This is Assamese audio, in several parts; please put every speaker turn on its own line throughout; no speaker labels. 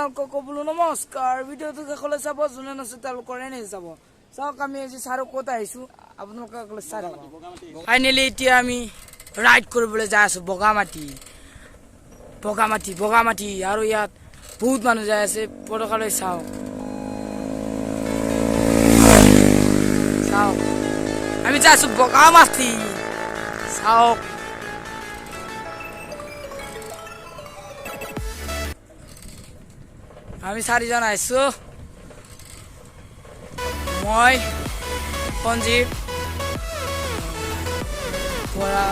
আপোনালোকক বোলো নমস্কাৰ। ভিডিঅ'টো শেষলৈ চাব, যোনে নাছে তেওঁলোকৰ এনেই যাব। চাওক আমি আজি ছাৰক ক'ত আহিছোঁ, আপোনালোকে অকলে চাই থাকক। ফাইনেলি এতিয়া আমি ৰাইড কৰিবলৈ যাই আছোঁ বগামাটি আৰু ইয়াত বহুত মানুহ যাই আছে। পতাকালৈ চাওক আমি যাই আছোঁ বগামাটি। চাওক আমি 4জন আহিছোঁ, মই সঞ্জীৱ পৰা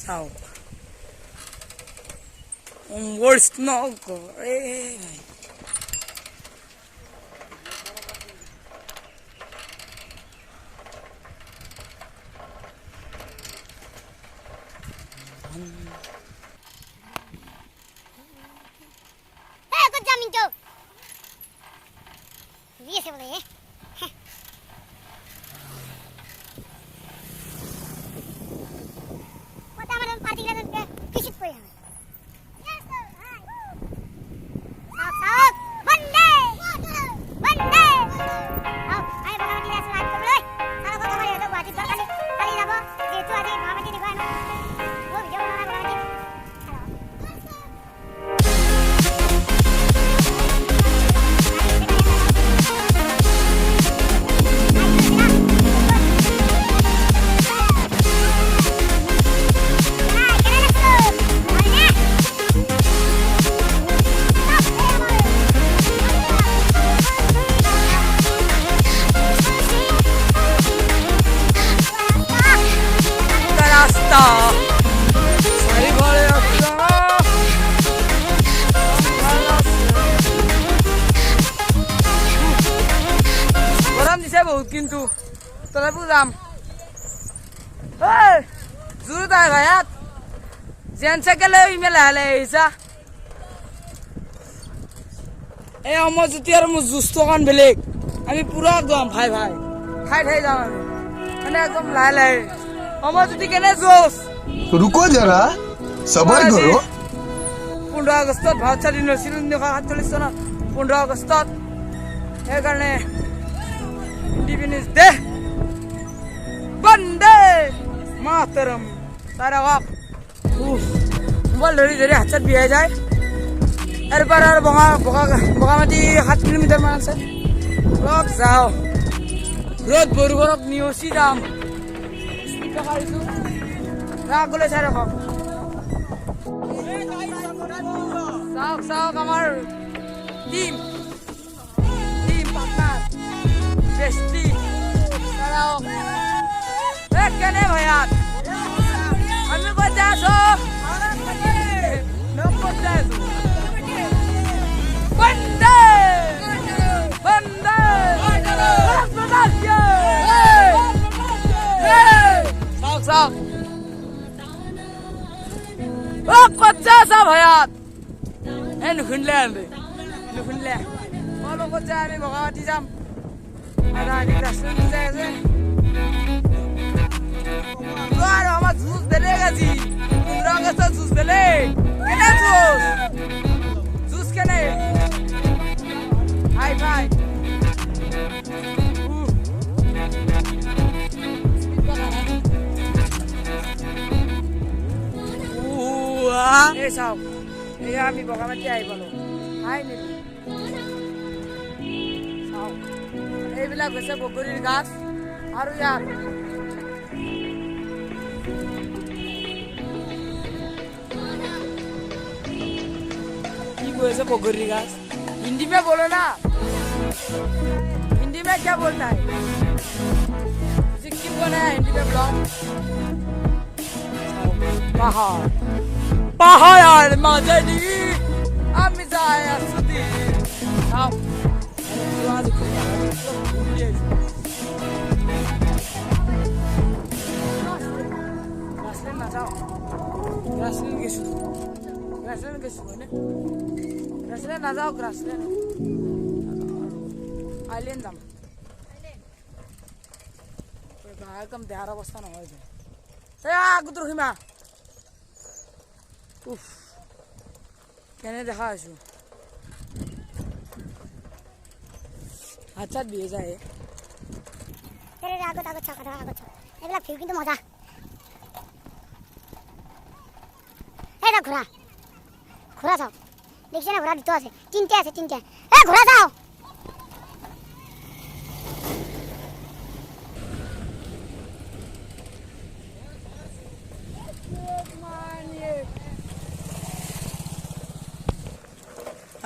চাওক worst নকৰে। গৰম দিছে বহুত, কিন্তু তথাপিও যাম। জোৰত আহে ভাইয়াত জেন চাইকেলে ইমেল লাহে আহিছা। এই অমৰজ্যোতি আৰু মোৰ জুচটো অকণ বেলেগ, আমি পুৰা একদম ভাই খাই যাম আমি, মানে একদম লাহে। অমৰজ্যোতি কেনে জোচ
रुको जरा सबर करो।
15 আগষ্টত ভাৰত স্বাধীন হৈছিল 1947 চনত 15 আগষ্টত। সেইকাৰণে ইণ্ডিপেণ্ডেন্স ডে বন্দে মাতৰম। তাৰে মোবাইল ধৰি হাত চাত বিহাই যায়। ইয়াৰ পৰা আৰু বগামাটি 7 কিলোমিটাৰ মান আছে। অলপ যাওঁ, ৰ'দ বৰষুণত নিয়চি যাম। আগলৈ চাই ৰাখক। চাওক আমাৰ টিম পাৰ্টনাৰ বেষ্টি কেনে ভয়াত আমি ক'ত যাই আছো? বন্দে চাওক ক'ত যাই আছা ভয়াত? নুশুনিলে মই লগত যাই আমি বগামাটি যাম। আৰু আমাৰ জুচ বেলেগ আজি 15 আগষ্টত জুচ বেলেগ। কেনে জুচ কেনে ভাই এই চাওক, এয়া আমি বগামাটি আহি পালো। চাওক এইবিলাক হৈছে বগৰীৰ গাছ। আৰু ইয়াত কি কৈছে बगरी घास? हिंदी में बोलो ना, हिंदी में क्या बोलना है? सिक्किम को नया हिंदी में ब्लॉग पहाड़ पहाड़ मदनी अमिजाया सुदी आओ চাওক গ্ৰাছলেণ্ড গৈছোঁ হয়নে গ্ৰাছলেণ্ড নাযাওঁ গ্ৰাছলেণ্ড আইলেণ্ড যাম একদম দেহাৰ অৱস্থা নহয় যে আগত ৰখিমা উফ কেনে দেখা আছো হাত বিয়ে যায়
আগত চাওক এইবিলাক ভিউ কিন্তু মজা এটা ঘোঁৰা চাওক দেখিছে না ঘোঁৰা দুটো আছে তিনটে ঘোঁৰা চাওক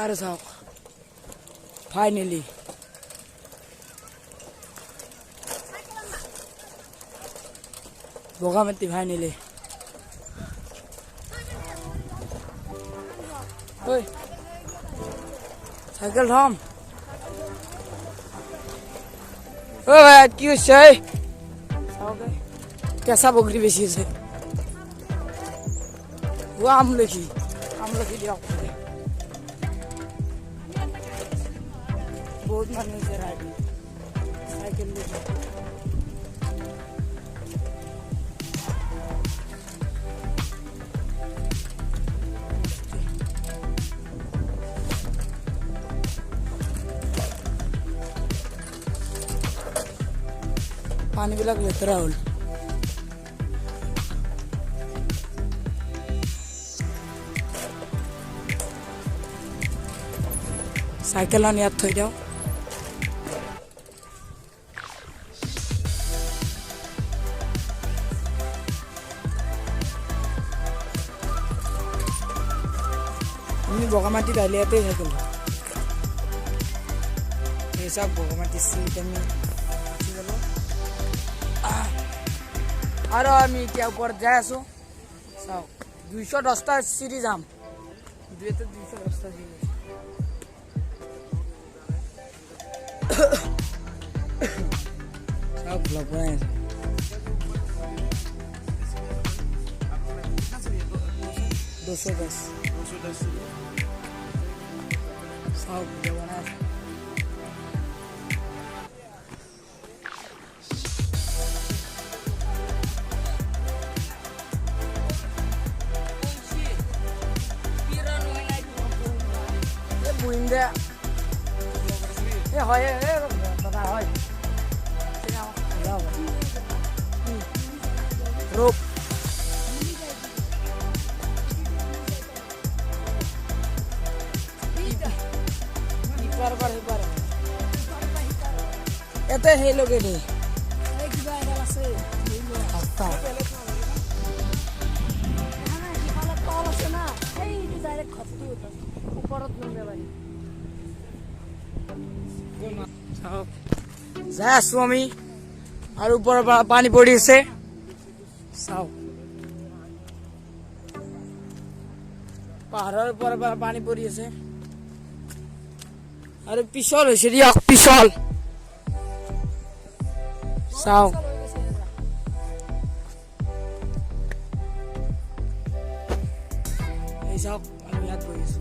আৰু চাওক ফাইনেলি বগামাটি ফাইনেলি ঐ চাইকেল থম ঐ ভাই কি হৈছে কেঁচা বগৰী বেছি আছে আমলখি দিয়ক বহুত মানুহ আছে ৰাইড চাইকেল লৈ পানীবিলাক লেতেৰা হ'ল চাইকেলখন ইয়াত থৈ দিওঁ আমি বগামাটিত আহিলে ইয়াতেই থাকিলোঁ এই চাওক বগামাটি চিট আমি গ'লোঁ আৰু আমি এতিয়া ওপৰত যাই আছোঁ চাওক 210টা চিৰি যাম 210টা চিৰি চাওক ব্লগ বনাই আছে 210 চাওক ভিডিঅ' বনাই আছে buim deh. Ya hoy tata hoy. Rup. Hipar. Ete helo gini. Kiba ada lase. Apa? যাই আছো আমি আৰু ওপৰৰ পৰা পানী পৰি আছে চাও পাহাৰৰ ওপৰৰ পৰা পানী পৰি আছে আৰু পিছল হৈছে দিয়ক পিছল চাও এই চাওক আমি ইয়াত বহি আছো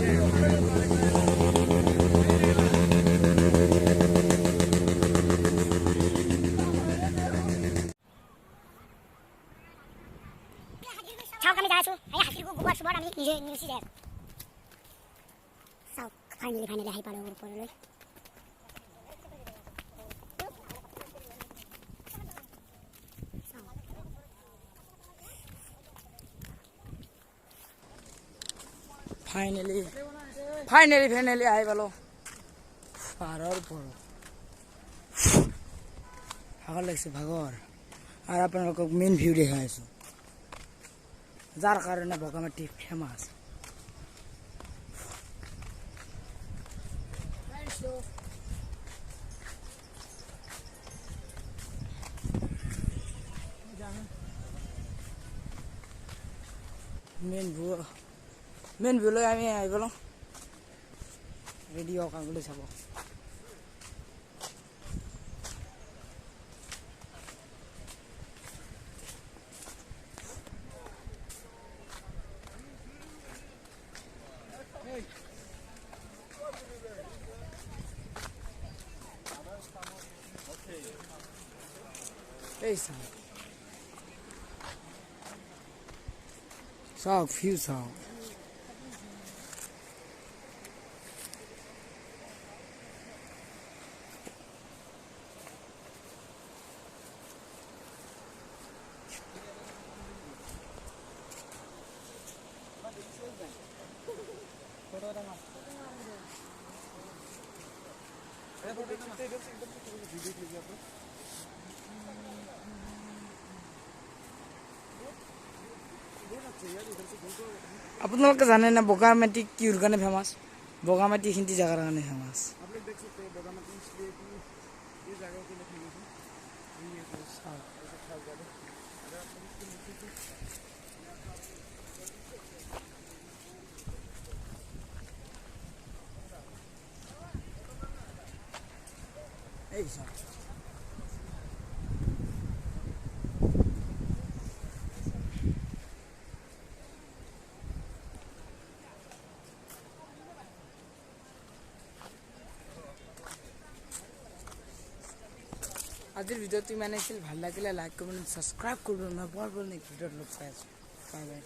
চাওক আমি যাই আছো এই হাতীৰ গোবৰ চোবৰ আমি নিজে নিচি যাই আছো চাওক ফাইনেলি আহি পালোঁ ওপৰলৈ
ফাইনেলি আহি পালোঁ পাহাৰৰ ওপৰত ভাগৰ লাগিছে ভাগৰ আৰু আপোনালোকক মেইন ভিউ দেখাই আছোঁ যাৰ কাৰণে বগামাটি ফেমাছ মেইন ভিউলৈ আমি আহি গ'লোঁ ৰেডি হওক আগলৈ চাব এই চাওক ভিউ চাওক আপোনালোকে জানে না বগামাটি কিহৰ কাৰণে ফেমাছ বগামাটি এইখিনি জেগাৰ কাৰণে ফেমাছ এই চাওক আজিৰ ভিডিঅ'টো ইমানেই আছিল ভাল লাগিলে লাইক কমেণ্ট ছাবস্ক্ৰাইব কৰিব মই বৰ নেক্সট ভিডিঅ'ত লগ পাই আছোঁ বাই বাই